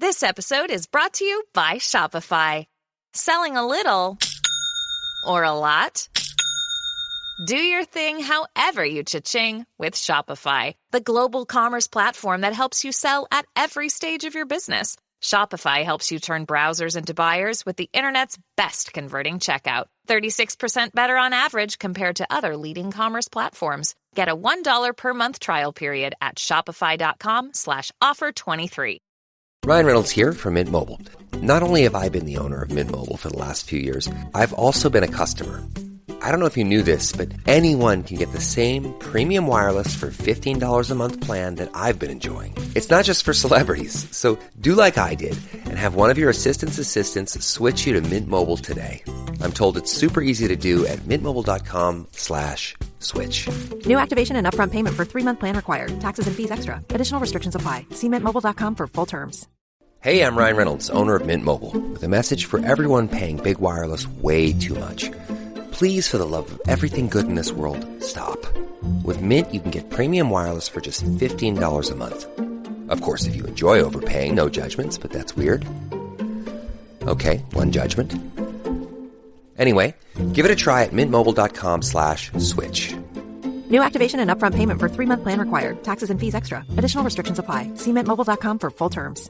This episode is brought to you by Shopify. Selling a little or a lot? Do your thing however you cha-ching with Shopify, the global commerce platform that helps you sell at every stage of your business. Shopify helps you turn browsers into buyers with the internet's best converting checkout. 36% better on average compared to other leading commerce platforms. Get a $1 per month trial period at shopify.com/offer23. Ryan Reynolds here from Mint Mobile. Not only have I been the owner of Mint Mobile for the last few years, I've also been a customer. I don't know if you knew this, but anyone can get the same premium wireless for $15 a month plan that I've been enjoying. It's not just for celebrities. So do like I did and have one of your assistants switch you to Mint Mobile today. I'm told it's super easy to do at mintmobile.com/switch. New activation and upfront payment for 3-month plan required. Taxes and fees extra. Additional restrictions apply. See mintmobile.com for full terms. Hey, I'm Ryan Reynolds, owner of Mint Mobile, with a message for everyone paying big wireless way too much. Please, for the love of everything good in this world, stop. With Mint, you can get premium wireless for just $15 a month. Of course, if you enjoy overpaying, no judgments, but that's weird. Okay, one judgment. Anyway, give it a try at mintmobile.com/switch. New activation and upfront payment for 3-month plan required. Taxes and fees extra. Additional restrictions apply. See mintmobile.com for full terms.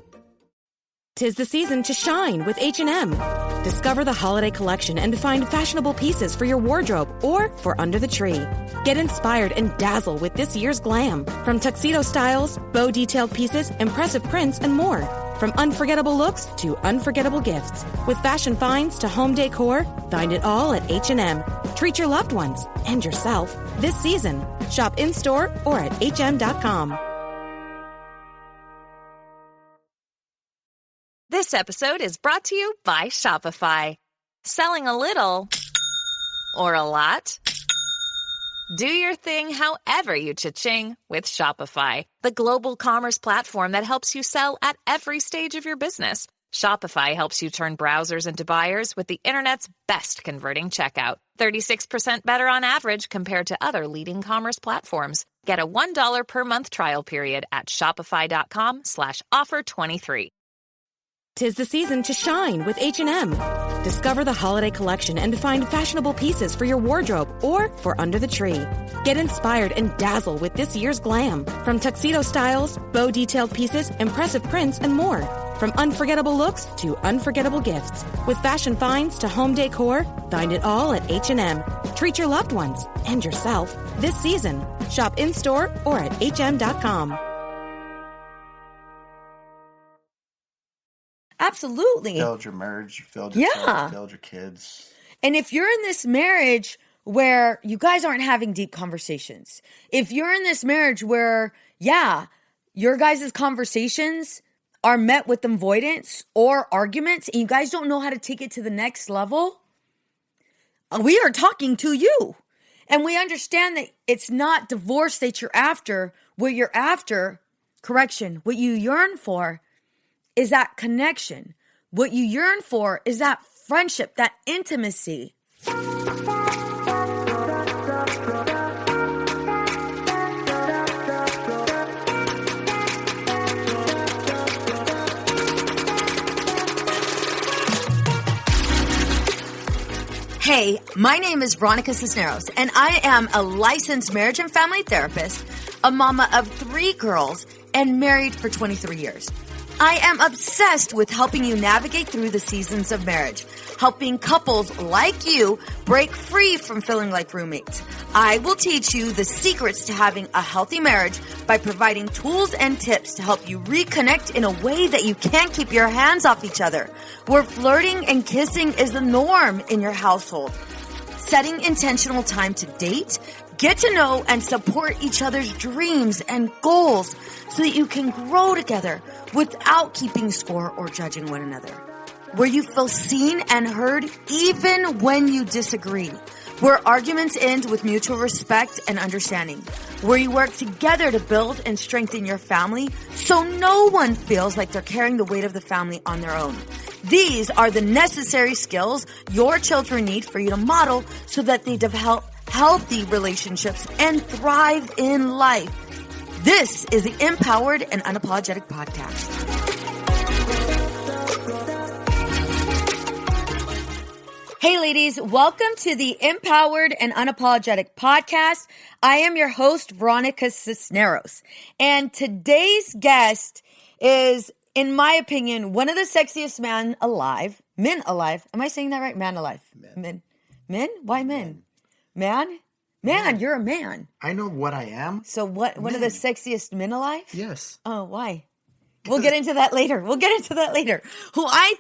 'Tis the season to shine with H&M. Discover the holiday collection and find fashionable pieces for your wardrobe or for under the tree. Get inspired and dazzle with this year's glam. From tuxedo styles, bow detailed pieces, impressive prints, and more. From unforgettable looks to unforgettable gifts. With fashion finds to home decor, find it all at H&M. Treat your loved ones and yourself this season. Shop in-store or at hm.com. This episode is brought to you by Shopify. Selling a little or a lot? Do your thing however you cha-ching with Shopify, the global commerce platform that helps you sell at every stage of your business. Shopify helps you turn browsers into buyers with the internet's best converting checkout. 36% better on average compared to other leading commerce platforms. Get a $1 per month trial period at shopify.com/offer23. 'Tis the season to shine with H&M. Discover the holiday collection and find fashionable pieces for your wardrobe or for under the tree. Get inspired and dazzle with this year's glam. From tuxedo styles, bow detailed pieces, impressive prints, and more. From unforgettable looks to unforgettable gifts. With fashion finds to home decor, find it all at H&M. Treat your loved ones and yourself this season. Shop in-store or at hm.com. Absolutely. You failed your marriage, you failed yourself, you failed your kids. And if you're in this marriage where you guys aren't having deep conversations, if you're in this marriage where, your guys' conversations are met with avoidance or arguments and you guys don't know how to take it to the next level, we are talking to you. And we understand that it's not divorce that you're after. What you're after, what you yearn for is that connection. What you yearn for is that friendship, that intimacy. Hey, my name is Veronica Cisneros, and I am a licensed marriage and family therapist, a mama of 3 girls, and married for 23 years. I am obsessed with helping you navigate through the seasons of marriage, helping couples like you break free from feeling like roommates. I will teach you the secrets to having a healthy marriage by providing tools and tips to help you reconnect in a way that you can't keep your hands off each other, where flirting and kissing is the norm in your household. Setting intentional time to date, get to know and support each other's dreams and goals so that you can grow together without keeping score or judging one another. Where you feel seen and heard even when you disagree. Where arguments end with mutual respect and understanding. Where you work together to build and strengthen your family so no one feels like they're carrying the weight of the family on their own. These are the necessary skills your children need for you to model so that they develop healthy relationships and thrive in life. This is the Empowered and Unapologetic Podcast. Hey, ladies, welcome to the Empowered and Unapologetic podcast. I am your host, Veronica Cisneros. And today's guest is, in my opinion, one of the sexiest men alive. Men alive. Am I saying that right? Man alive. Men. Men? Why men? Man? Man, you're a man. I know what I am. So what? One of the sexiest men alive? Yes. Oh, why? We'll get into that later. Who I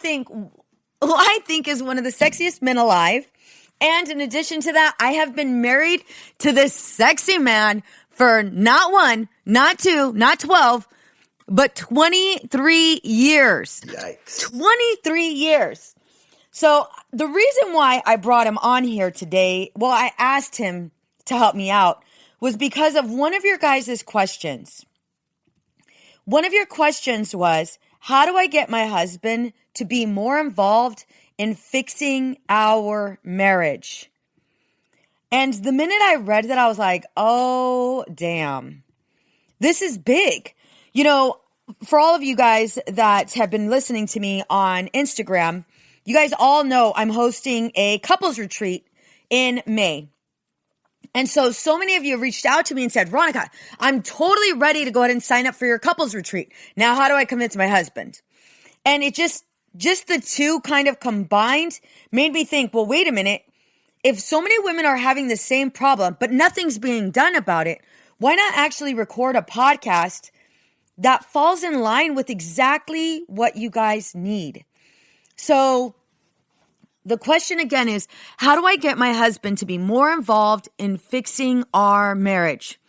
think is one of the sexiest men alive. And in addition to that, I have been married to this sexy man for not 1, not 2, not 12, but 23 years. Yikes. 23 years. So the reason why I brought him on here today, well, I asked him to help me out, was because of one of your guys' questions. One of your questions was, how do I get my husband to be more involved in fixing our marriage? And the minute I read that, I was like, oh, damn. This is big. You know, for all of you guys that have been listening to me on Instagram, you guys all know I'm hosting a couples retreat in May. And so many of you have reached out to me and said, Veronica, I'm totally ready to go ahead and sign up for your couples retreat. Now, how do I convince my husband? And it just the two kind of combined made me think, well, wait a minute. If so many women are having the same problem, but nothing's being done about it, why not actually record a podcast that falls in line with exactly what you guys need? So the question again is, how do I get my husband to be more involved in fixing our marriage?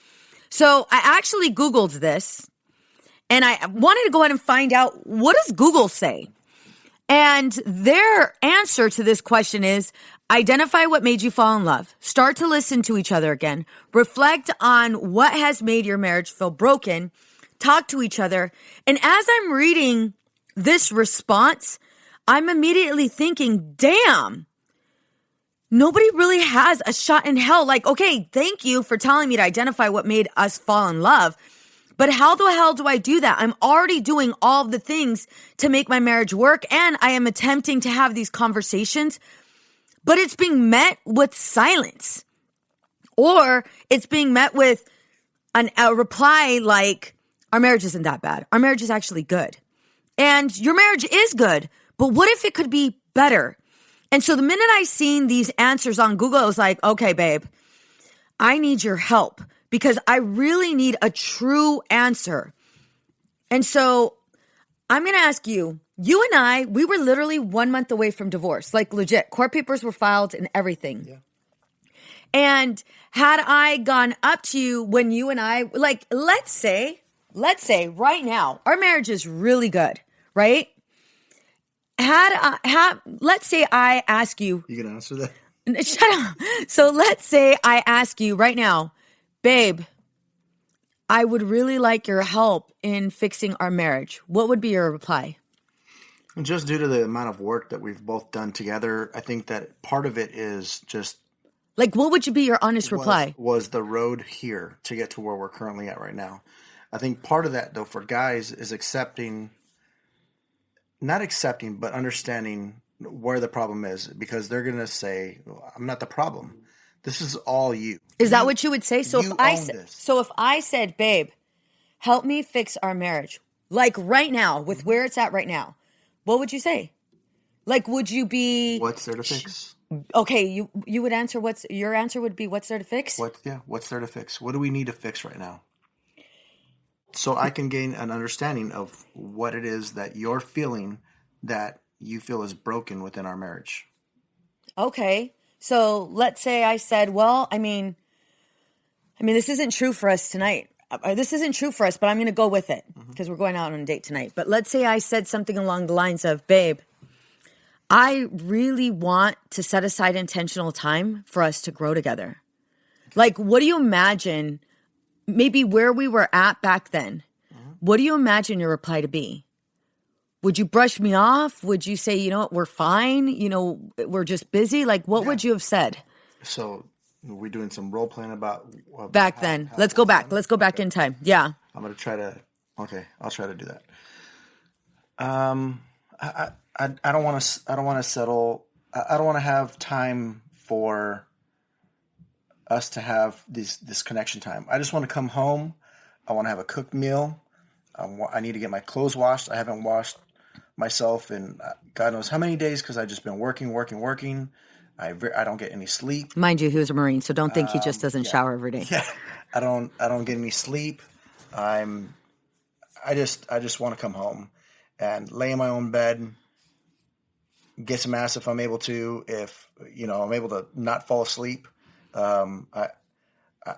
So I actually Googled this, and I wanted to go ahead and find out, what does Google say? And their answer to this question is, identify what made you fall in love. Start to listen to each other again. Reflect on what has made your marriage feel broken. Talk to each other. And as I'm reading this response, I'm immediately thinking, damn, nobody really has a shot in hell. Like, okay, thank you for telling me to identify what made us fall in love. But how the hell do I do that? I'm already doing all the things to make my marriage work, and I am attempting to have these conversations, but it's being met with silence. Or it's being met with a reply like, our marriage isn't that bad. Our marriage is actually good. And your marriage is good. But what if it could be better? And so the minute I seen these answers on Google, I was like, okay, babe, I need your help because I really need a true answer. And so I'm going to ask you, you and I, we were literally 1 month away from divorce, like legit. Court papers were filed and everything. Yeah. And had I gone up to you when you and I, like, let's say right now, our marriage is really good, right? Let's say I ask you. You can answer that? Shut up. So let's say I ask you right now, babe, I would really like your help in fixing our marriage. What would be your reply? Just due to the amount of work that we've both done together, I think that part of it is just. Like, what would be your honest reply? Was the road here to get to where we're currently at right now. I think part of that, though, for guys is not accepting, but understanding where the problem is, because they're going to say, I'm not the problem. This is all you. Is that what you would say? So if I said, babe, help me fix our marriage, like right now, with where it's at right now, what would you say? Like, would you be... What's there to fix? Okay, you would answer your answer would be, what's there to fix? What's there to fix? What do we need to fix right now? So I can gain an understanding of what it is that you're feeling that you feel is broken within our marriage. Okay. So let's say I said, well, I mean, this isn't true for us tonight. This isn't true for us, but I'm going to go with it because we're going out on a date tonight. But let's say I said something along the lines of, babe, I really want to set aside intentional time for us to grow together. Like, what do you imagine maybe where we were at back then? What do you imagine your reply to be? Would you brush me off? Would you say, you know what, we're fine? You know, we're just busy? Like, what would you have said? So we're doing some role playing about back then. Let's go back. Let's go back in time. Yeah. I'm going to try to, I'll try to do that. I don't want to settle I don't want to have time for us to have this connection time. I just want to come home. I want to have a cooked meal. I need to get my clothes washed. I haven't washed myself in God knows how many days because I've just been working. I don't get any sleep. Mind you, he was a Marine, so don't think he just doesn't shower every day. Yeah, I don't get any sleep. I just want to come home and lay in my own bed, get some ass if I'm able to. If I'm able to not fall asleep. I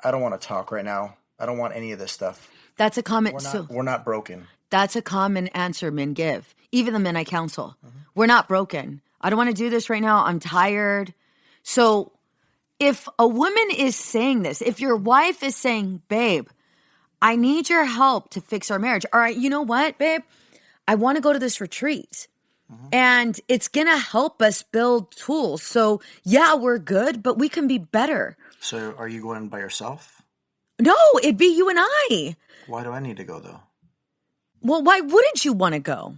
don't want to talk right now. I don't want any of this stuff. That's a common. We're not broken. That's a common answer men give. Even the men I counsel. Mm-hmm. We're not broken. I don't want to do this right now. I'm tired. So if a woman is saying this, if your wife is saying, babe, I need your help to fix our marriage. All right, you know what, babe? I want to go to this retreat. Mm-hmm. And it's going to help us build tools. So yeah, we're good, but we can be better. So are you going by yourself? No, it'd be you and I. Why do I need to go though? Well, why wouldn't you want to go?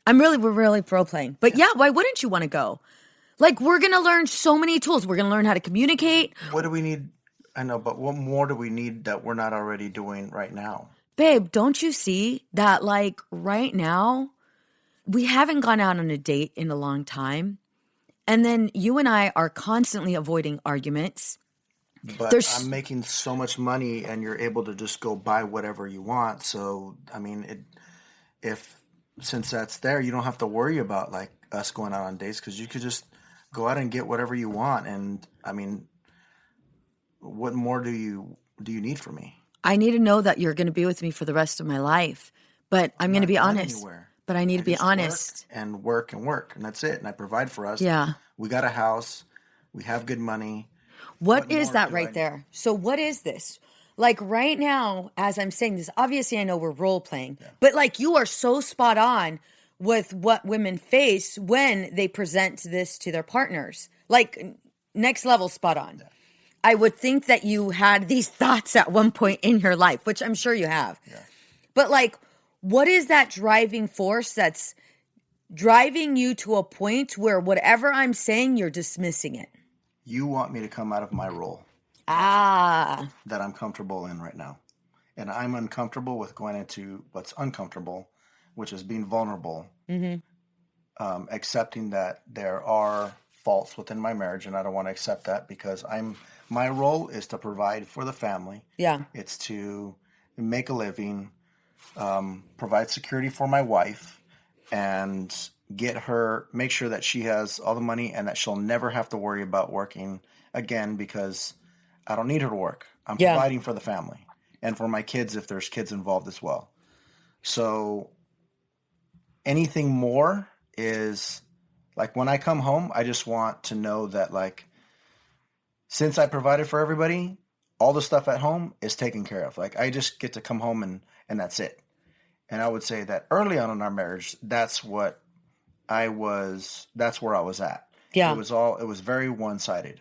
We're really role-playing. But yeah, why wouldn't you want to go? Like, we're going to learn so many tools. We're going to learn how to communicate. What do we need? I know, but what more do we need that we're not already doing right now? Babe, don't you see that, like, right now, we haven't gone out on a date in a long time. And then you and I are constantly avoiding arguments. But I'm making so much money and you're able to just go buy whatever you want. So, I mean, since that's there, you don't have to worry about like us going out on dates because you could just go out and get whatever you want. And I mean, what more do you need from me? I need to know that you're going to be with me for the rest of my life. But I'm going to be honest. Anywhere. But I need to be honest. Work, and that's it. And I provide for us. Yeah. We got a house. We have good money. What is that right there? So what is this? Like right now, as I'm saying this, obviously I know we're role playing, but like you are so spot on with what women face when they present this to their partners. Like next level spot on. Yeah. I would think that you had these thoughts at one point in your life, which I'm sure you have. Yeah. But like, what is that driving force that's driving you to a point where whatever I'm saying, you're dismissing it? You want me to come out of my role. That I'm comfortable in right now. And I'm uncomfortable with going into what's uncomfortable, which is being vulnerable, accepting that there are faults within my marriage, and I don't want to accept that because my role is to provide for the family. Yeah. It's to make a living, provide security for my wife, and make sure that she has all the money and that she'll never have to worry about working again because I don't need her to work. I'm providing for the family and for my kids if there's kids involved as well. So anything more is like when I come home, I just want to know that like since I provided for everybody, all the stuff at home is taken care of. Like I just get to come home and that's it. And I would say that early on in our marriage, that's where I was at. Yeah. It was very one-sided.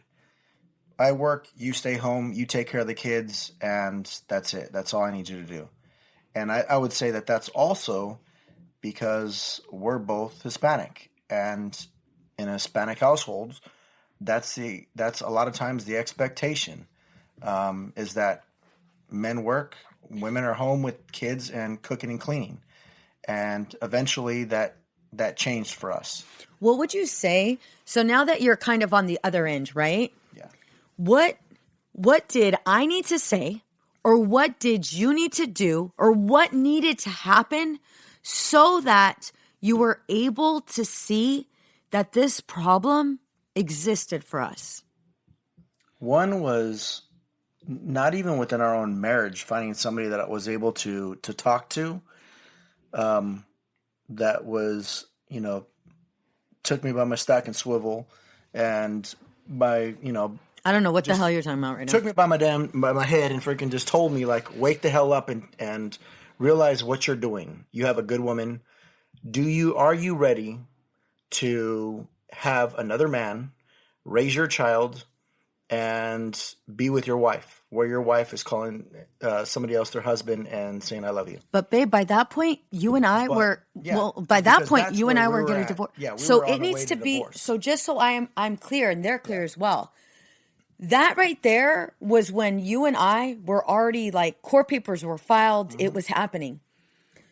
I work, you stay home, you take care of the kids, and that's it. That's all I need you to do. And I would say that that's also because we're both Hispanic. And in Hispanic households, that's a lot of times the expectation is that men work, women are home with kids and cooking and cleaning. And eventually that changed for us. What would you say? So now that you're kind of on the other end, right? Yeah. What did I need to say, or what did you need to do, or what needed to happen so that you were able to see that this problem existed for us? One was not even within our own marriage, finding somebody that I was able to talk to, that was, took me by my stack and swivel and by, I don't know what the hell you're talking about right now. Took me by my head and freaking just told me like, wake the hell up and realize what you're doing. You have a good woman. Are you ready to have another man, raise your child, and be with your wife, where your wife is calling somebody else their husband and saying, I love you. But babe, by that point, you and I were, by that point, you and I were getting divorced. Yeah, so it needs to be, so just so I'm clear and they're clear as well. That right there was when you and I were already like court papers were filed. Mm-hmm. It was happening.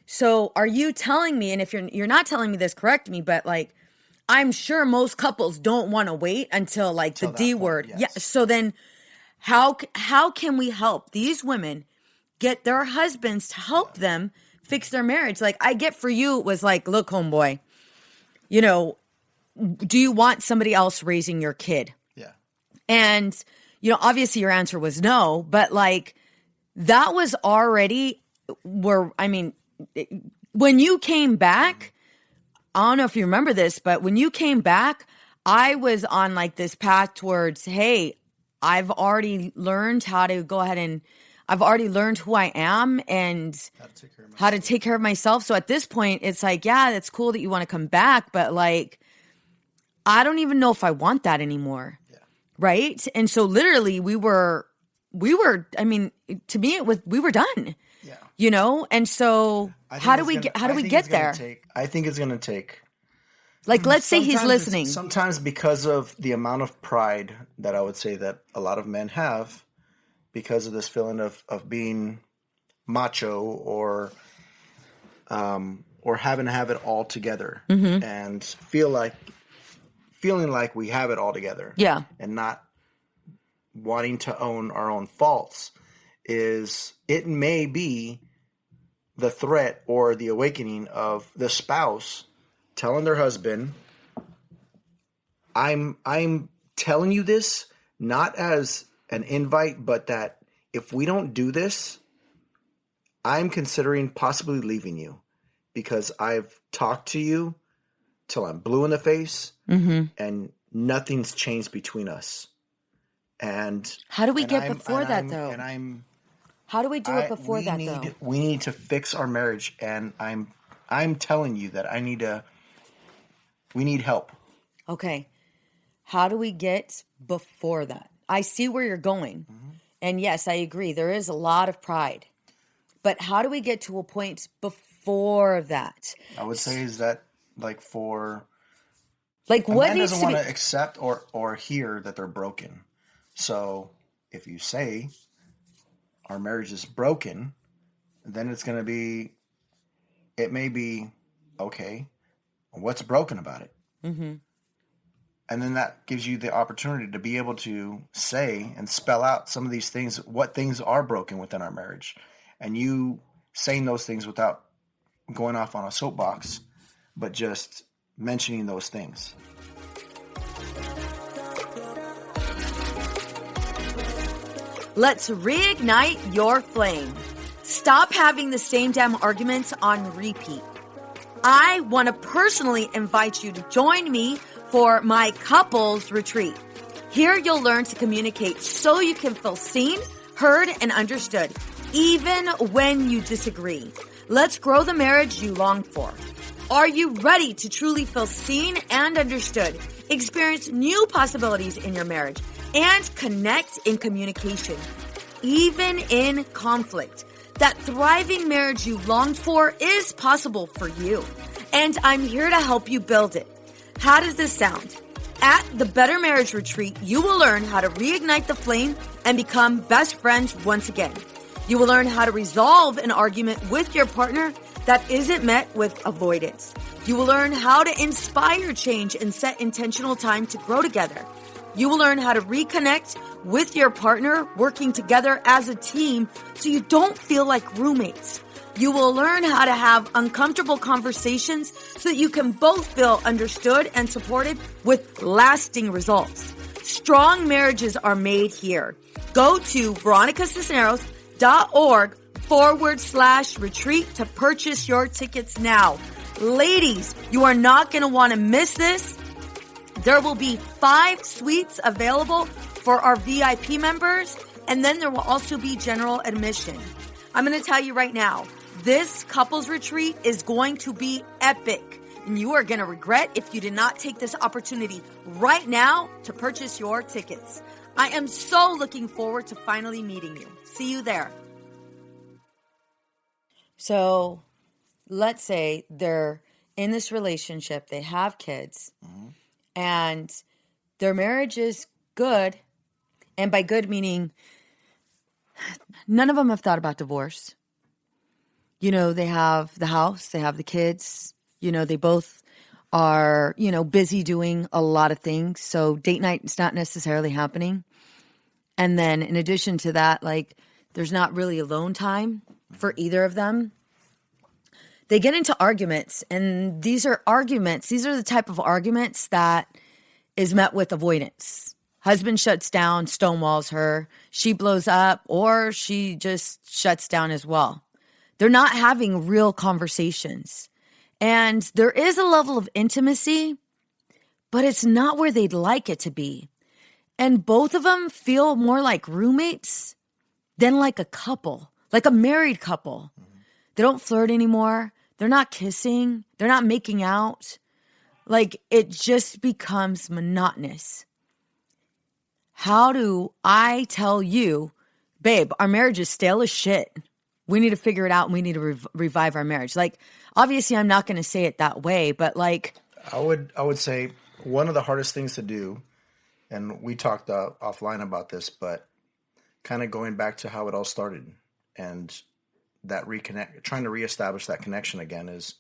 So are you telling me, and if you're not telling me this, correct me, but like, I'm sure most couples don't want to wait until like the D word. Yes. Yeah. So then how can we help these women get their husbands to help them fix their marriage? Like I get for you, it was like, look, homeboy, you know, do you want somebody else raising your kid? Yeah. And, you know, obviously your answer was no, but like that was already when you came back, I don't know if you remember this, but when you came back, I was on like this path towards, hey, I've already learned how to go ahead and I've already learned who I am and how to take care of myself. So at this point, it's like, yeah, it's cool that you want to come back, but like, I don't even know if I want that anymore. Yeah. Right. And so literally we were, I mean, to me, we were done. Yeah. You know? And so how do we get there? I think it's going to take. Like, let's say he's listening. Sometimes because of the amount of pride that I would say that a lot of men have, because of this feeling of being macho or having to have it all together, mm-hmm. and feeling like we have it all together. Yeah. And not wanting to own our own faults, it may be the threat or the awakening of the spouse telling their husband, I'm telling you this not as an invite, but that if we don't do this, I'm considering possibly leaving you because I've talked to you till I'm blue in the face, mm-hmm. and nothing's changed between us. And how do we get before that though? How do we do it before that though? We need to fix our marriage, and I'm telling you that we need help. Okay. How do we get before that? I see where you're going. Mm-hmm. And yes, I agree. There is a lot of pride. But how do we get to a point before that? I would say is that like what needs doesn't want to accept or hear that they're broken. So if you say our marriage is broken, then it's going to be, it may be, okay, what's broken about it? Mm-hmm. And then that gives you the opportunity to be able to say and spell out some of these things, what things are broken within our marriage. And you saying those things without going off on a soapbox, but just mentioning those things. Let's reignite your flame. Stop having the same damn arguments on repeat. I want to personally invite you to join me for my couples retreat. Here you'll learn to communicate so you can feel seen, heard, and understood, even when you disagree. Let's grow the marriage you long for. Are you ready to truly feel seen and understood, experience new possibilities in your marriage, and connect in communication, even in conflict? That thriving marriage you longed for is possible for you, and I'm here to help you build it. How does this sound? At the Better Marriage Retreat, you will learn how to reignite the flame and become best friends once again. You will learn how to resolve an argument with your partner that isn't met with avoidance. You will learn how to inspire change and set intentional time to grow together. You will learn how to reconnect with your partner, working together as a team so you don't feel like roommates. You will learn how to have uncomfortable conversations so that you can both feel understood and supported with lasting results. Strong marriages are made here. Go to veronicacisneros.org/retreat to purchase your tickets now. Ladies, you are not going to want to miss this. There will be 5 suites available for our VIP members, and then there will also be general admission. I'm going to tell you right now, this couples retreat is going to be epic, and you are going to regret if you did not take this opportunity right now to purchase your tickets. I am so looking forward to finally meeting you. See you there. So let's say they're in this relationship, they have kids, and their marriage is good. And by good, meaning none of them have thought about divorce. You know, they have the house, they have the kids, you know, they both are, you know, busy doing a lot of things. So date night is not necessarily happening. And then in addition to that, like, there's not really alone time for either of them. They get into arguments, and these are the type of arguments that is met with avoidance. Husband shuts down, stonewalls her, she blows up, or she just shuts down as well. They're not having real conversations. And there is a level of intimacy, but it's not where they'd like it to be. And both of them feel more like roommates than like a couple, like a married couple. They don't flirt anymore. They're not kissing. They're not making out. Like, it just becomes monotonous. How do I tell you, babe, our marriage is stale as shit. We need to figure it out, and we need to revive our marriage. Like, obviously, I'm not going to say it that way, but like, I would say one of the hardest things to do, and we talked offline about this, but kind of going back to how it all started and that trying to reestablish that connection again, is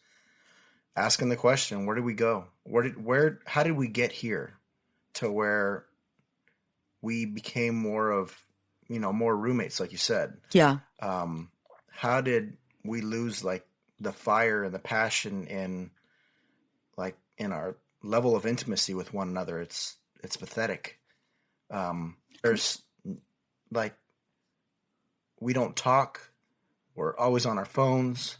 asking the question: where did we go? How did we get here to where we became more roommates, like you said? yeah. How did we lose like the fire and the passion in our level of intimacy with one another? It's pathetic. There's like, we don't talk. We're always on our phones.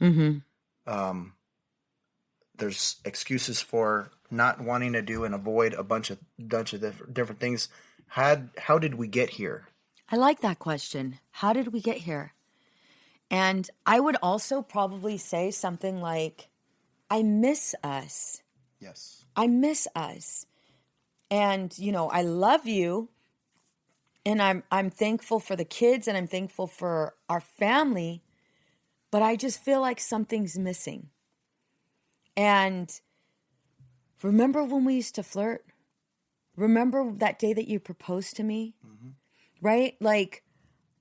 There's excuses for not wanting to do and avoid a bunch of different things. How did we get here? I like that question. How did we get here? And I would also probably say something like, I miss us. Yes. I miss us. And, you know, I love you. And I'm thankful for the kids, and I'm thankful for our family. But I just feel like something's missing. And remember when we used to flirt? Remember that day that you proposed to me? Right? Like,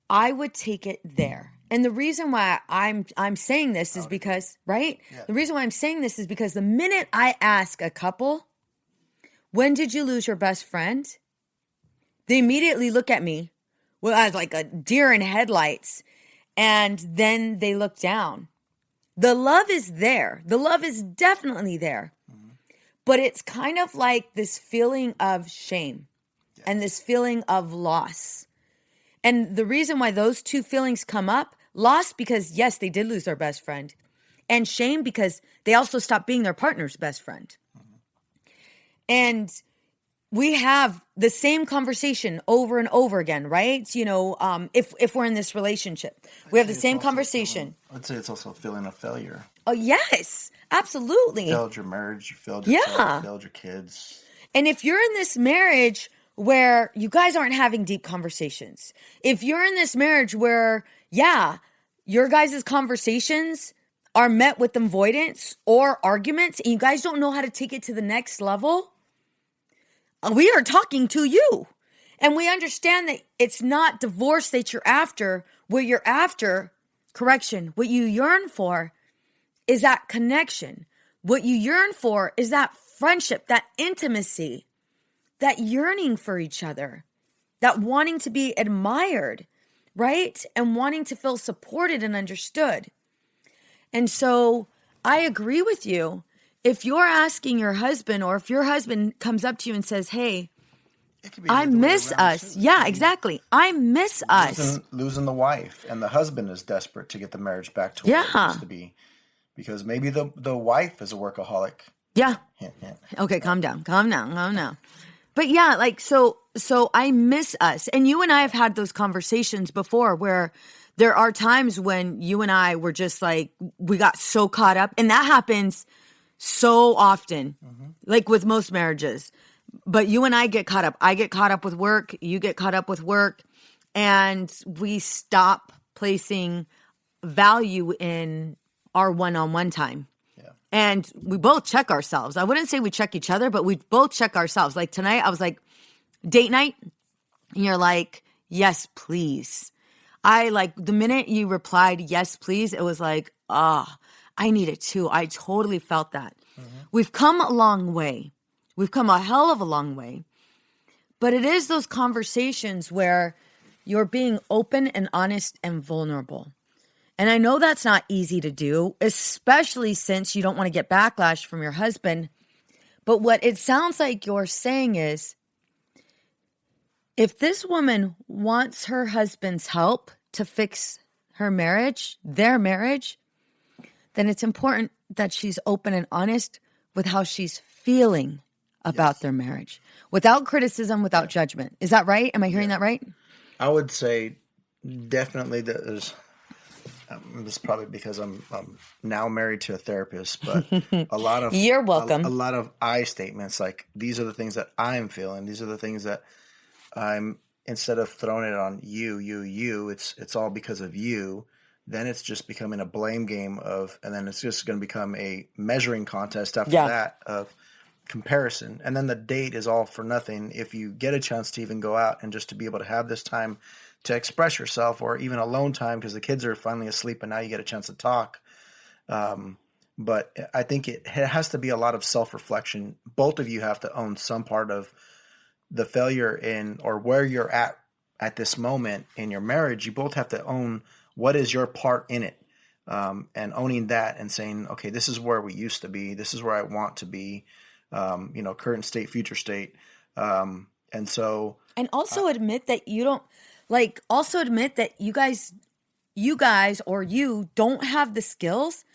I would take it there. And the reason why I'm saying this is because, right? Yeah. The reason why I'm saying this is because the minute I ask a couple, when did you lose your best friend? They immediately look at me with eyes like a deer in headlights, and then they look down. The love is there. The love is definitely there. But it's kind of like this feeling of shame and this feeling of loss. And the reason why those two feelings come up, loss because, yes, they did lose their best friend, and shame because they also stopped being their partner's best friend. And we have the same conversation over and over again, right? You know, if we're in this relationship, we have the same conversation. I'd say it's also a feeling of failure. Oh, yes, absolutely. You failed your marriage, you failed yourself, you failed your kids. And if you're in this marriage where you guys aren't having deep conversations, if you're in this marriage where, yeah, your guys' conversations are met with avoidance or arguments, and you guys don't know how to take it to the next level, we are talking to you. And we understand that it's not divorce that you're after. What you're after, what you yearn for is that connection. What you yearn for is that friendship, that intimacy, that yearning for each other, that wanting to be admired, right? And wanting to feel supported and understood. And so I agree with you. If you're asking your husband, or if your husband comes up to you and says, hey, I miss us. Yeah, exactly. I miss us. Losing the wife, and the husband is desperate to get the marriage back to where it used to be. Because maybe the wife is a workaholic. Yeah. Hint, hint. Okay, calm down. But yeah, like, so I miss us. And you and I have had those conversations before where there are times when you and I were just like, we got so caught up. And that happens so often, like with most marriages. But you and I get caught up. I get caught up with work. You get caught up with work. And we stop placing value in our one-on-one time. Yeah. And we both check ourselves. I wouldn't say we check each other, but we both check ourselves. Like tonight, I was like, date night? And you're like, yes, please. I like the minute you replied, yes, please, it was like, I need it too. I totally felt that. We've come a long way. We've come a hell of a long way. But it is those conversations where you're being open and honest and vulnerable. And I know that's not easy to do, especially since you don't want to get backlash from your husband. But what it sounds like you're saying is, if this woman wants her husband's help to fix her marriage, their marriage, then it's important that she's open and honest with how she's feeling about their marriage, without criticism, without judgment. Is that right? Am I hearing that right? I would say definitely there's, this is probably because I'm now married to a therapist, but a lot of You're welcome. A lot of I statements like, these are the things that I'm feeling. These are the things that I'm, instead of throwing it on you, it's all because of you. Then it's just becoming a blame game and then it's just going to become a measuring contest after that of comparison. And then the date is all for nothing if you get a chance to even go out and just to be able to have this time to express yourself, or even alone time because the kids are finally asleep and now you get a chance to talk. But I think it has to be a lot of self-reflection. Both of you have to own some part of the failure in, or where you're at this moment in your marriage. You both have to own what is your part in it, and owning that and saying, okay, this is where we used to be. This is where I want to be, current state, future state. And also admit that you don't also admit that you guys or you don't have the skills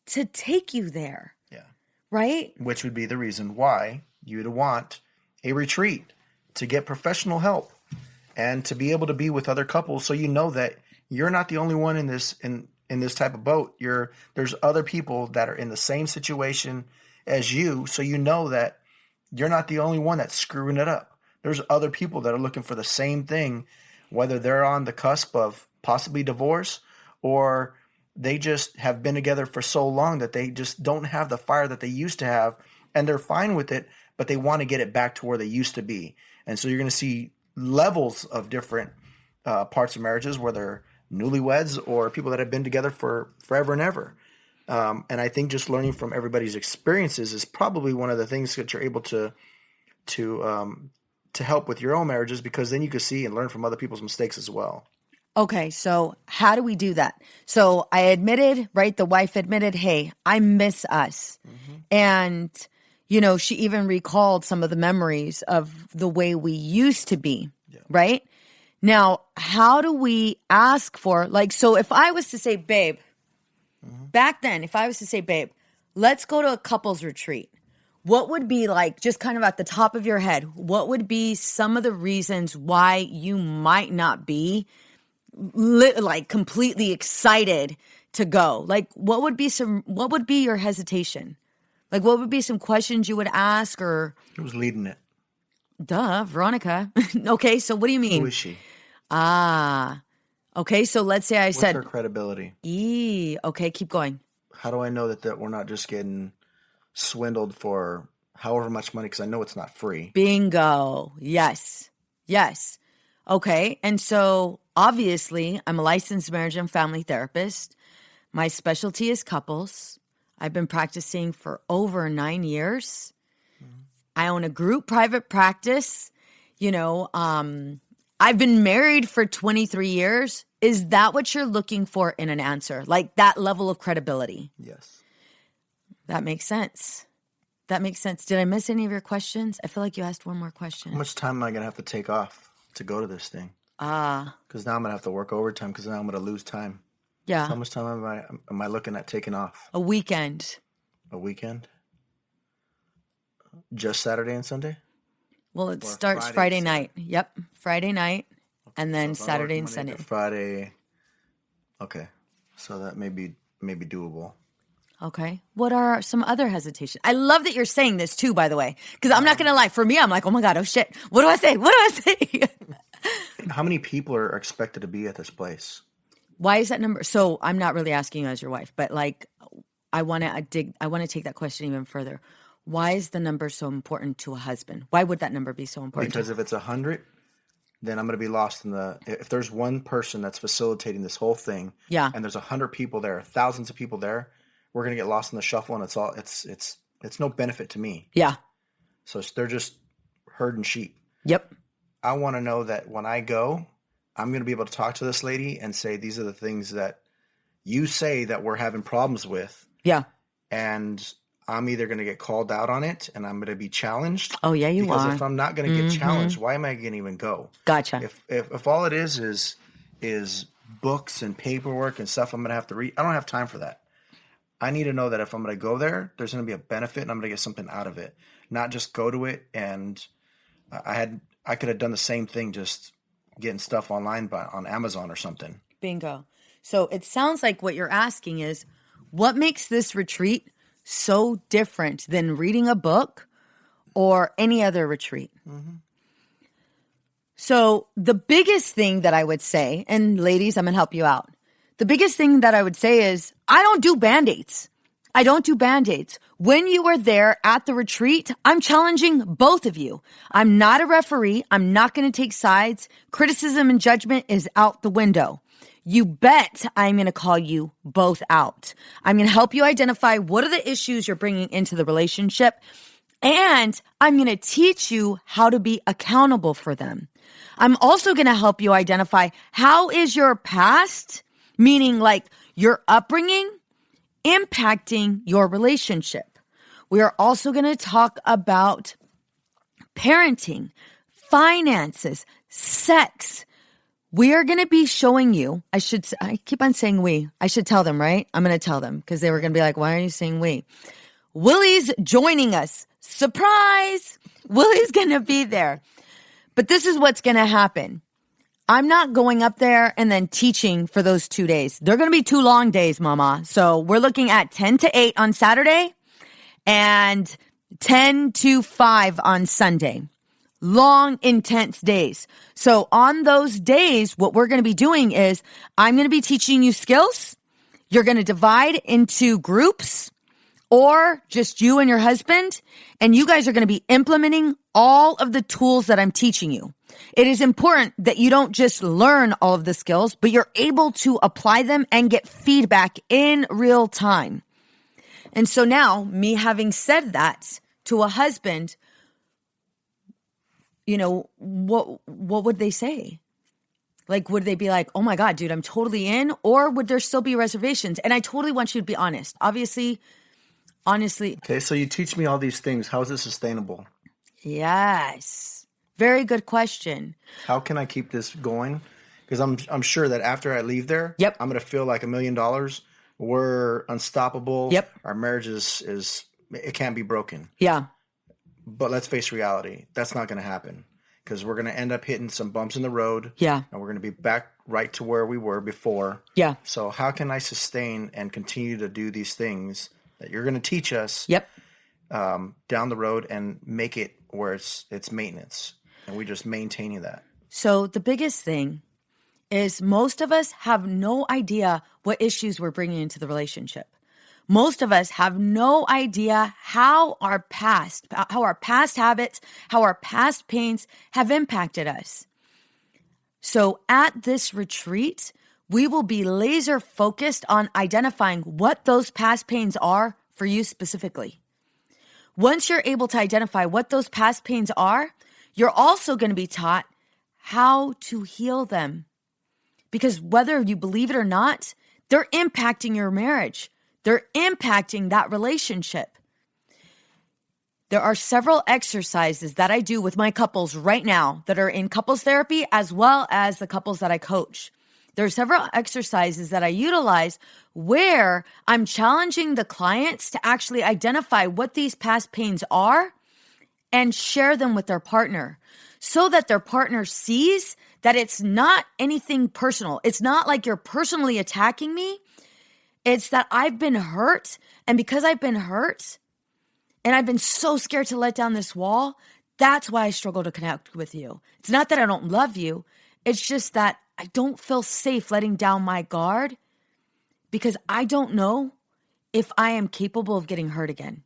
to take you there. Yeah. Right? Which would be the reason why you'd want a retreat, to get professional help and to be able to be with other couples. So you know that you're not the only one in this type of boat. There's other people that are in the same situation as you. So you know that you're not the only one that's screwing it up. There's other people that are looking for the same thing, whether they're on the cusp of possibly divorce or they just have been together for so long that they just don't have the fire that they used to have, and they're fine with it, but they want to get it back to where they used to be. And so you're going to see levels of different parts of marriages, whether newlyweds or people that have been together for forever and ever. And I think just learning from everybody's experiences is probably one of the things that you're able to help with your own marriages, because then you can see and learn from other people's mistakes as well. Okay, so how do we do that? So I admitted, right? The wife admitted, hey, I miss us. Mm-hmm. And, she even recalled some of the memories of the way we used to be, right? Now, how do we ask for, so if I was to say, babe, back then, if I was to say, babe, let's go to a couples retreat, what would be just kind of at the top of your head, what would be some of the reasons why you might not be completely excited to go? What would be your hesitation? What would be some questions you would ask? Or who's leading it? Duh, Veronica. Okay, so what do you mean? Who is she? Okay, so let's say What's her credibility? Okay, keep going. How do I know that we're not just getting swindled for however much money? Because I know it's not free. Bingo. Yes. Okay, and so obviously I'm a licensed marriage and family therapist. My specialty is couples. I've been practicing for over 9 years. Mm-hmm. I own a group private practice. I've been married for 23 years. Is that what you're looking for in an answer? That level of credibility? Yes. That makes sense. Did I miss any of your questions? I feel like you asked one more question. How much time am I going to have to take off to go to this thing? Because now I'm going to have to work overtime because now I'm going to lose time. Yeah. So how much time am I looking at taking off? A weekend. A weekend? Just Saturday and Sunday? Well, it starts Friday night. Yep, Friday night, okay, and then so Saturday and Sunday. Friday. Okay, so that may be doable. Okay. What are some other hesitations? I love that you're saying this too, by the way, because I'm not going to lie. For me, I'm like, oh my God, oh shit. What do I say? What do I say? How many people are expected to be at this place? Why is that number? So I'm not really asking you as your wife, but like, I want to take that question even further. Why is the number so important to a husband? Why would that number be so important? Because if it's 100, then I'm going to be lost if there's one person that's facilitating this whole thing, and there's 100 people there, thousands of people there, we're going to get lost in the shuffle, and it's no benefit to me. Yeah. So they're just herding sheep. Yep. I want to know that when I go, I'm going to be able to talk to this lady and say, these are the things that you say that we're having problems with. Yeah. And I'm either going to get called out on it and I'm going to be challenged. Oh, yeah, you because are. Because if I'm not going to get challenged, why am I going to even go? Gotcha. If all it is books and paperwork and stuff I'm going to have to read, I don't have time for that. I need to know that if I'm going to go there, there's going to be a benefit and I'm going to get something out of it. Not just go to it and I could have done the same thing, just getting stuff online on Amazon or something. Bingo. So it sounds like what you're asking is, what makes this retreat so different than reading a book or any other retreat? Mm-hmm. So the biggest thing that I would say, and ladies, I'm going to help you out. The biggest thing that I would say is, I don't do Band-Aids. I don't do Band-Aids. When you are there at the retreat, I'm challenging both of you. I'm not a referee. I'm not going to take sides. Criticism and judgment is out the window. You bet I'm going to call you both out. I'm going to help you identify what are the issues you're bringing into the relationship, and I'm going to teach you how to be accountable for them. I'm also going to help you identify how is your past, meaning like your upbringing, impacting your relationship. We are also going to talk about parenting, finances, sex. We are going to be showing you, I keep on saying we. I should tell them, right? I'm going to tell them because they were going to be like, why are you saying we? Willie's joining us. Surprise! Willie's going to be there. But this is what's going to happen. I'm not going up there and then teaching for those 2 days. They're going to be 2 long days, mama. So we're looking at 10 to 8 on Saturday and 10 to 5 on Sunday. Long, intense days. So on those days, what we're going to be doing is I'm going to be teaching you skills. You're going to divide into groups or just you and your husband, and you guys are going to be implementing all of the tools that I'm teaching you. It is important that you don't just learn all of the skills, but you're able to apply them and get feedback in real time. And so now, me having said that to a husband, you know, what would they say? Like, would they be like, oh my God, dude, I'm totally in? Or would there still be reservations? And I totally want you to be honest. Honestly. Okay, so you teach me all these things. How is it sustainable? Yes. Very good question. How can I keep this going? Because I'm sure that after I leave there, yep, I'm going to feel like $1 million. We're unstoppable. Yep. Our marriage is it can't be broken. Yeah. But let's face reality. That's not going to happen because we're going to end up hitting some bumps in the road. Yeah. And we're going to be back right to where we were before. Yeah. So how can I sustain and continue to do these things that you're going to teach us yep, down the road and make it where it's maintenance and we just maintaining that? So the biggest thing is most of us have no idea what issues we're bringing into the relationship. Most of us have no idea how our past habits, how our past pains have impacted us. So at this retreat, we will be laser focused on identifying what those past pains are for you specifically. Once you're able to identify what those past pains are, you're also going to be taught how to heal them. Because whether you believe it or not, they're impacting your marriage. They're impacting that relationship. There are several exercises that I do with my couples right now that are in couples therapy as well as the couples that I coach. There are several exercises that I utilize where I'm challenging the clients to actually identify what these past pains are and share them with their partner so that their partner sees that it's not anything personal. It's not like you're personally attacking me. It's that I've been hurt. And because I've been hurt and I've been so scared to let down this wall, that's why I struggle to connect with you. It's not that I don't love you. It's just that I don't feel safe letting down my guard because I don't know if I am capable of getting hurt again.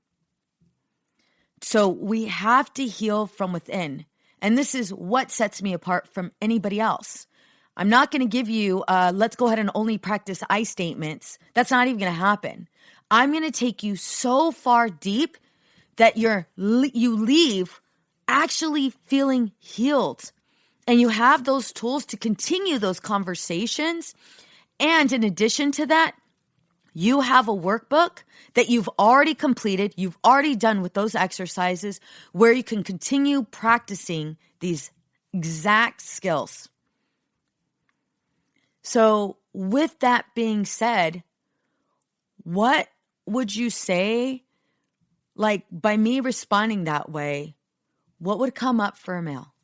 So we have to heal from within. And this is what sets me apart from anybody else. I'm not going to give you, let's go ahead and only practice I statements. That's not even going to happen. I'm going to take you so far deep that you leave actually feeling healed. And you have those tools to continue those conversations. And in addition to that, you have a workbook that you've already completed, you've already done with those exercises where you can continue practicing these exact skills. So with that being said, what would you say, like by me responding that way, what would come up for a male?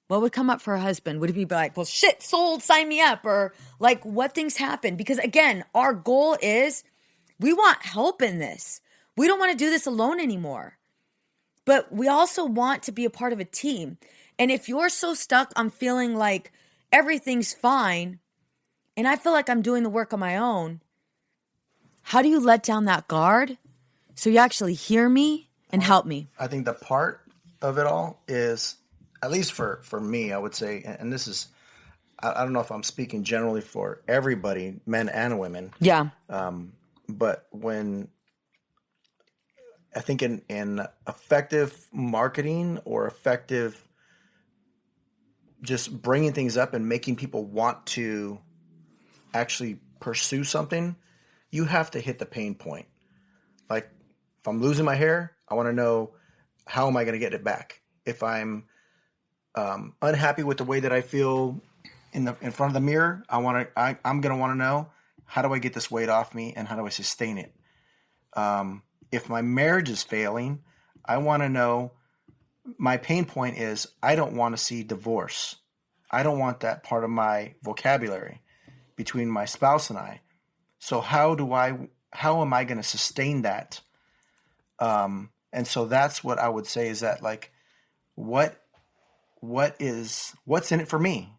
What would come up for a husband? Would it be like, well, shit, sold, sign me up? Or like what things happen? Because again, our goal is we want help in this. We don't want to do this alone anymore. But we also want to be a part of a team. And if you're so stuck on feeling like everything's fine and I feel like I'm doing the work on my own, how do you let down that guard so you actually hear me and help me? I think the part of it all is, at least for me, I would say, and this is, I don't know if I'm speaking generally for everybody, men and women. Yeah. But when I think in effective marketing or effective just bringing things up and making people want to actually pursue something, you have to hit the pain point. Like if I'm losing my hair, I want to know, how am I going to get it back? If I'm unhappy with the way that I feel in front of the mirror, I'm going to want to know, how do I get this weight off me and how do I sustain it? If my marriage is failing, I want to know, my pain point is I don't want to see divorce. I don't want that part of my vocabulary between my spouse and I. So how am I going to sustain that? And so that's what I would say is that, like, what's in it for me?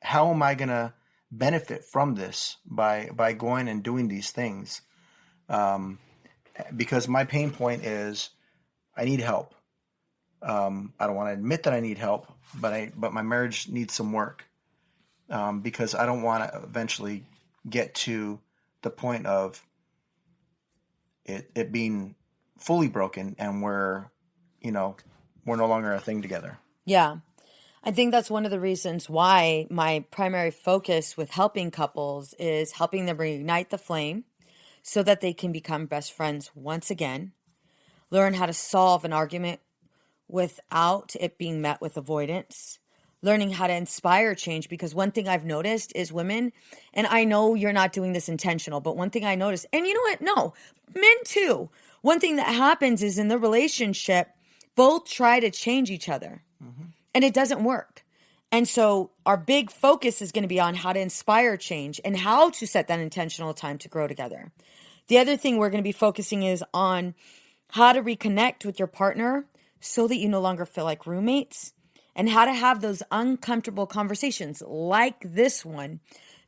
How am I going to benefit from this by going and doing these things? Because my pain point is I need help. I don't want to admit that I need help, but my marriage needs some work, because I don't want to eventually get to the point of it being fully broken and we're no longer a thing together. Yeah. I think that's one of the reasons why my primary focus with helping couples is helping them reignite the flame so that they can become best friends once again, learn how to solve an argument without it being met with avoidance, learning how to inspire change. Because one thing I've noticed is women, and I know you're not doing this intentional, but one thing I noticed, and you know what? No, men too. One thing that happens is in the relationship, both try to change each other. Mm-hmm. And it doesn't work. And so our big focus is going to be on how to inspire change and how to set that intentional time to grow together. The other thing we're going to be focusing is on how to reconnect with your partner so that you no longer feel like roommates, and how to have those uncomfortable conversations like this one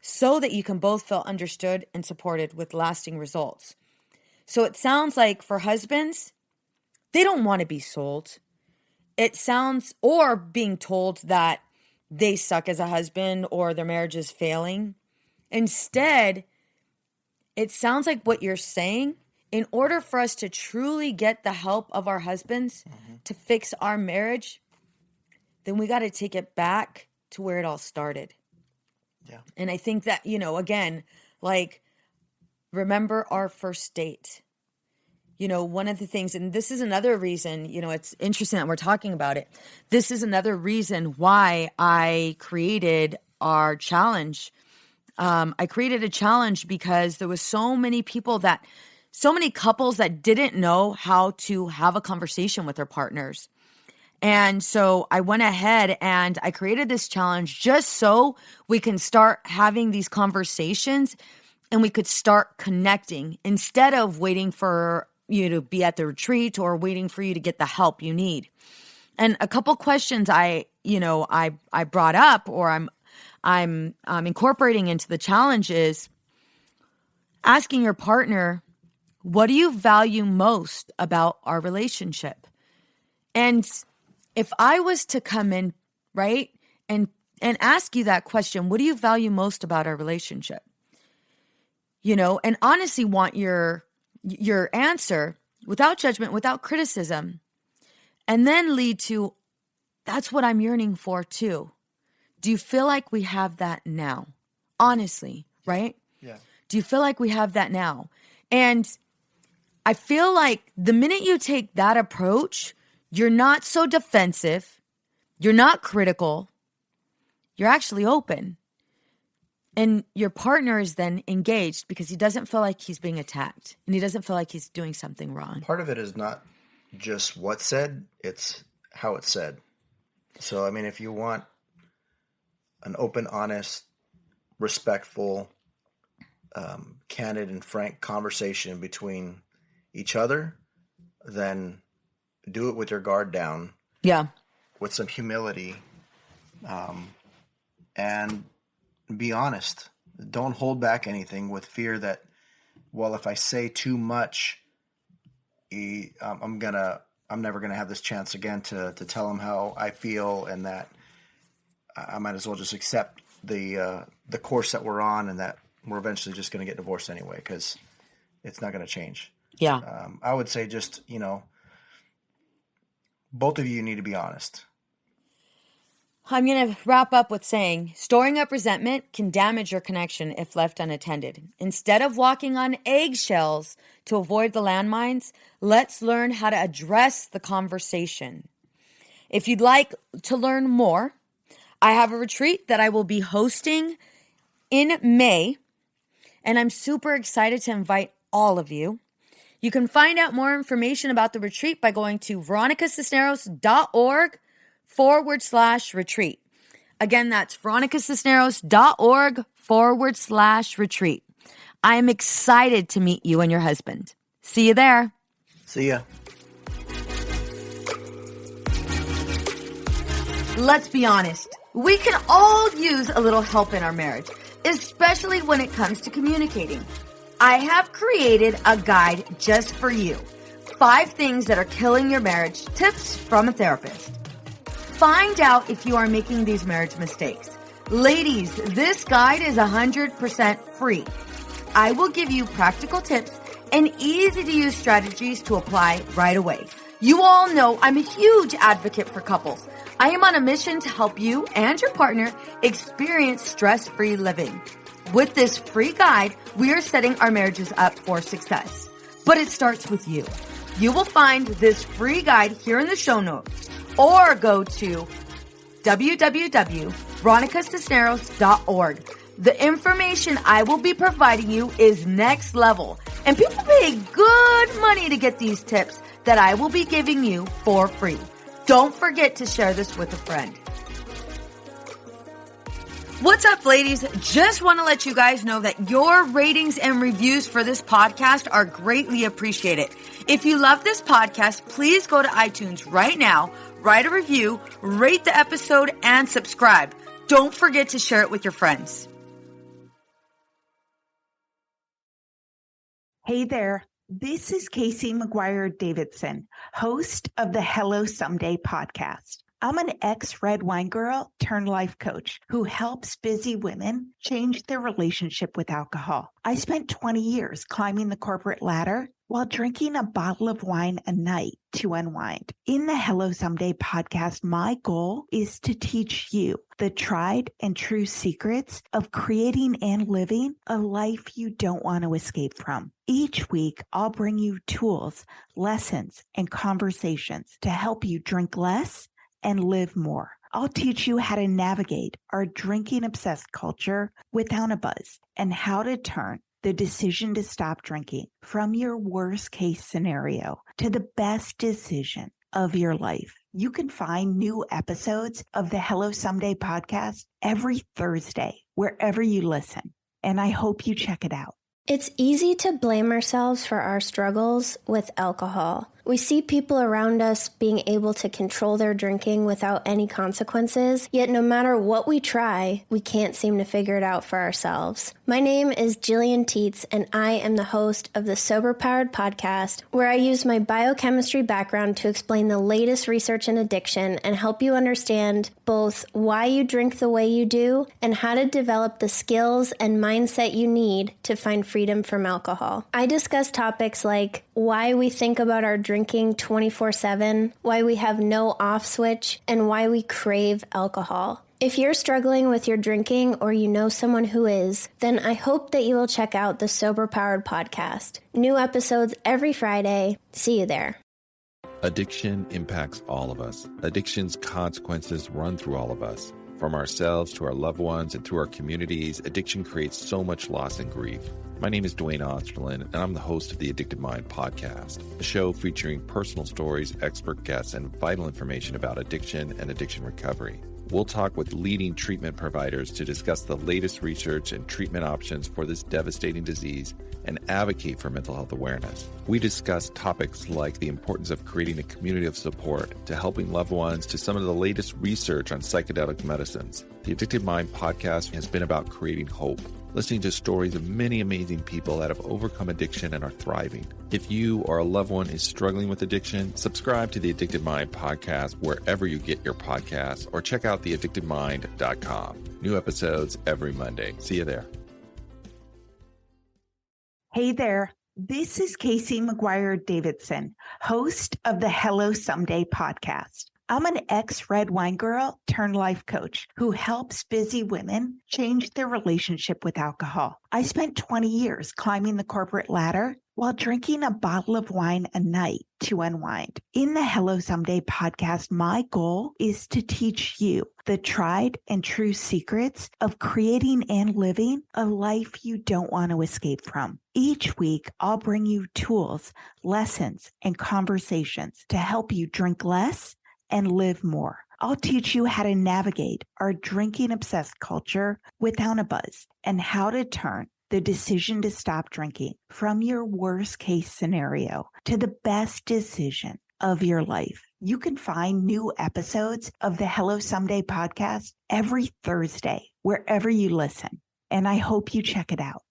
so that you can both feel understood and supported with lasting results. So it sounds like for husbands, they don't want to be sold. It sounds, or being told that they suck as a husband or their marriage is failing. Instead, it sounds like what you're saying, in order for us to truly get the help of our husbands to fix our marriage, then we got to take it back to where it all started. Yeah. And I think that, again, like, remember our first date. One of the things, and this is another reason, it's interesting that we're talking about it. This is another reason why I created our challenge. I created a challenge because there was so many couples that didn't know how to have a conversation with their partners. And so I went ahead and I created this challenge just so we can start having these conversations and we could start connecting instead of waiting for you to be at the retreat or waiting for you to get the help you need. And a couple questions I brought up, or I'm incorporating into the challenge, is asking your partner, what do you value most about our relationship? And if I was to come in, right, and ask you that question, what do you value most about our relationship? And honestly want your answer without judgment, without criticism, and then lead to, that's what I'm yearning for too. Do you feel like we have that now? Honestly, right? Yeah. Do you feel like we have that now? And I feel like the minute you take that approach, you're not so defensive, you're not critical, you're actually open. And your partner is then engaged because he doesn't feel like he's being attacked and he doesn't feel like he's doing something wrong. Part of it is not just what's said, it's how it's said. So, I mean, if you want an open, honest, respectful, candid and frank conversation between each other, then do it with your guard down. Yeah. With some humility, and be honest. Don't hold back anything with fear that, well, if I say too much, I'm never gonna have this chance again to tell him how I feel, and that I might as well just accept the course that we're on, and that we're eventually just gonna get divorced anyway because it's not gonna change. Yeah. I would say just both of you need to be honest. I'm going to wrap up with saying, storing up resentment can damage your connection if left unattended. Instead of walking on eggshells to avoid the landmines, let's learn how to address the conversation. If you'd like to learn more, I have a retreat that I will be hosting in May, and I'm super excited to invite all of you. You can find out more information about the retreat by going to veronicacisneros.org/retreat. Again, that's veronicacisneros.org/retreat. I am excited to meet you and your husband. See you there. See ya. Let's be honest. We can all use a little help in our marriage, especially when it comes to communicating. I have created a guide just for you. 5 things that are killing your marriage, tips from a therapist. Find out if you are making these marriage mistakes. Ladies, this guide is 100% free. I will give you practical tips and easy to use strategies to apply right away. You all know I'm a huge advocate for couples. I am on a mission to help you and your partner experience stress-free living. With this free guide, we are setting our marriages up for success. But it starts with you. You will find this free guide here in the show notes, or go to www.veronicacisneros.org. The information I will be providing you is next level, and people pay good money to get these tips that I will be giving you for free. Don't forget to share this with a friend. What's up, ladies? Just want to let you guys know that your ratings and reviews for this podcast are greatly appreciated. If you love this podcast, please go to iTunes right now, write a review, rate the episode, and subscribe. Don't forget to share it with your friends. Hey there. This is Casey McGuire Davidson, host of the Hello Someday podcast. I'm an ex-red wine girl turned life coach who helps busy women change their relationship with alcohol. I spent 20 years climbing the corporate ladder while drinking a bottle of wine a night to unwind. In the Hello Someday podcast, my goal is to teach you the tried and true secrets of creating and living a life you don't want to escape from. Each week, I'll bring you tools, lessons, and conversations to help you drink less and live more. I'll teach you how to navigate our drinking-obsessed culture without a buzz and how to turn the decision to stop drinking from your worst-case scenario to the best decision of your life. You can find new episodes of the Hello Someday podcast every Thursday, wherever you listen, and I hope you check it out. It's easy to blame ourselves for our struggles with alcohol. We see people around us being able to control their drinking without any consequences, yet no matter what we try, we can't seem to figure it out for ourselves. My name is Jillian Tietz, and I am the host of the Sober Powered podcast, where I use my biochemistry background to explain the latest research in addiction and help you understand both why you drink the way you do and how to develop the skills and mindset you need to find freedom from alcohol. I discuss topics like why we think about our drinking 24/7, why we have no off switch, and why we crave alcohol. If you're struggling with your drinking or you know someone who is, then I hope that you will check out the Sober Powered podcast. New episodes every Friday. See you there. Addiction impacts all of us. Addiction's consequences run through all of us. From ourselves to our loved ones and through our communities, addiction creates so much loss and grief. My name is Dwayne Osterlin, and I'm the host of the Addicted Mind podcast, a show featuring personal stories, expert guests, and vital information about addiction and addiction recovery. We'll talk with leading treatment providers to discuss the latest research and treatment options for this devastating disease and advocate for mental health awareness. We discuss topics like the importance of creating a community of support to helping loved ones to some of the latest research on psychedelic medicines. The Addicted Mind podcast has been about creating hope, listening to stories of many amazing people that have overcome addiction and are thriving. If you or a loved one is struggling with addiction, subscribe to the Addicted Mind podcast wherever you get your podcasts or check out theaddictedmind.com. New episodes every Monday. See you there. Hey there. This is Casey McGuire Davidson, host of the Hello Someday podcast. I'm an ex-red wine girl turned life coach who helps busy women change their relationship with alcohol. I spent 20 years climbing the corporate ladder while drinking a bottle of wine a night to unwind. In the Hello Someday podcast, my goal is to teach you the tried and true secrets of creating and living a life you don't want to escape from. Each week, I'll bring you tools, lessons, and conversations to help you drink less and live more. I'll teach you how to navigate our drinking-obsessed culture without a buzz and how to turn the decision to stop drinking from your worst-case scenario to the best decision of your life. You can find new episodes of the Hello Someday podcast every Thursday, wherever you listen, and I hope you check it out.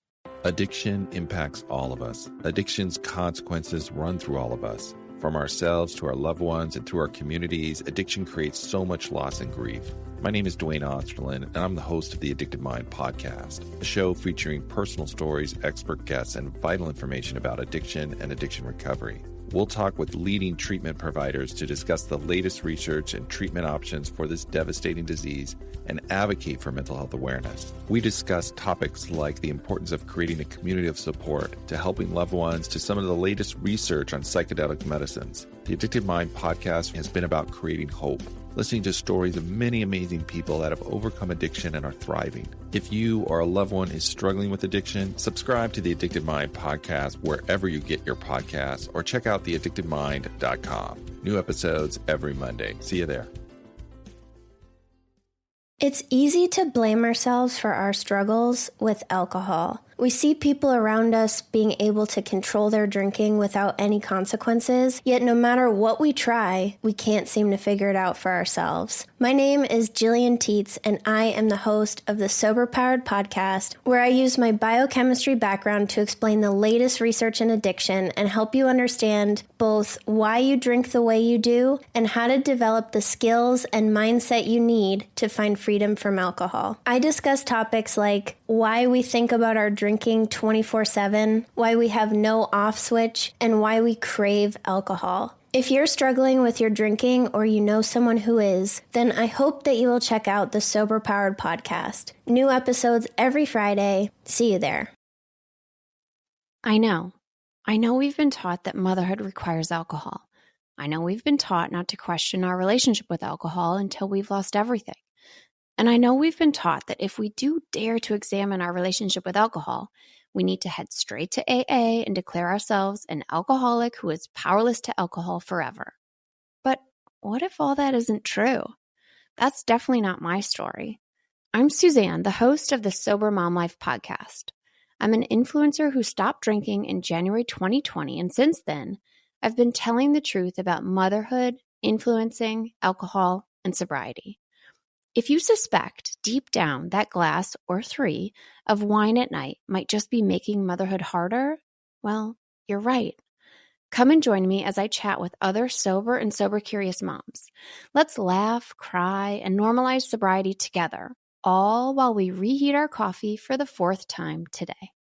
Addiction impacts all of us. Addiction's consequences run through all of us. From ourselves to our loved ones and through our communities, addiction creates so much loss and grief. My name is Dwayne Osterlin, and I'm the host of the Addicted Mind podcast, a show featuring personal stories, expert guests, and vital information about addiction and addiction recovery. We'll talk with leading treatment providers to discuss the latest research and treatment options for this devastating disease and advocate for mental health awareness. We discuss topics like the importance of creating a community of support to helping loved ones to some of the latest research on psychedelic medicines. The Addicted Mind podcast has been about creating hope, listening to stories of many amazing people that have overcome addiction and are thriving. If you or a loved one is struggling with addiction, subscribe to the Addicted Mind podcast wherever you get your podcasts or check out theaddictedmind.com. New episodes every Monday. See you there. It's easy to blame ourselves for our struggles with alcohol. We see people around us being able to control their drinking without any consequences, yet no matter what we try, we can't seem to figure it out for ourselves. My name is Jillian Tietz, and I am the host of the Sober Powered podcast, where I use my biochemistry background to explain the latest research in addiction and help you understand both why you drink the way you do and how to develop the skills and mindset you need to find freedom from alcohol. I discuss topics like why we think about our drinking 24/7, why we have no off switch, and why we crave alcohol. If you're struggling with your drinking or you know someone who is, then I hope that you will check out the Sober Powered podcast. New episodes every Friday. See you there. I know we've been taught that motherhood requires alcohol. I know we've been taught not to question our relationship with alcohol until we've lost everything. And I know we've been taught that if we do dare to examine our relationship with alcohol, we need to head straight to AA and declare ourselves an alcoholic who is powerless to alcohol forever. But what if all that isn't true? That's definitely not my story. I'm Suzanne, the host of the Sober Mom Life podcast. I'm an influencer who stopped drinking in January 2020, and since then, I've been telling the truth about motherhood, influencing, alcohol, and sobriety. If you suspect deep down that glass or 3 of wine at night might just be making motherhood harder, well, you're right. Come and join me as I chat with other sober and sober-curious moms. Let's laugh, cry, and normalize sobriety together, all while we reheat our coffee for the 4th time today.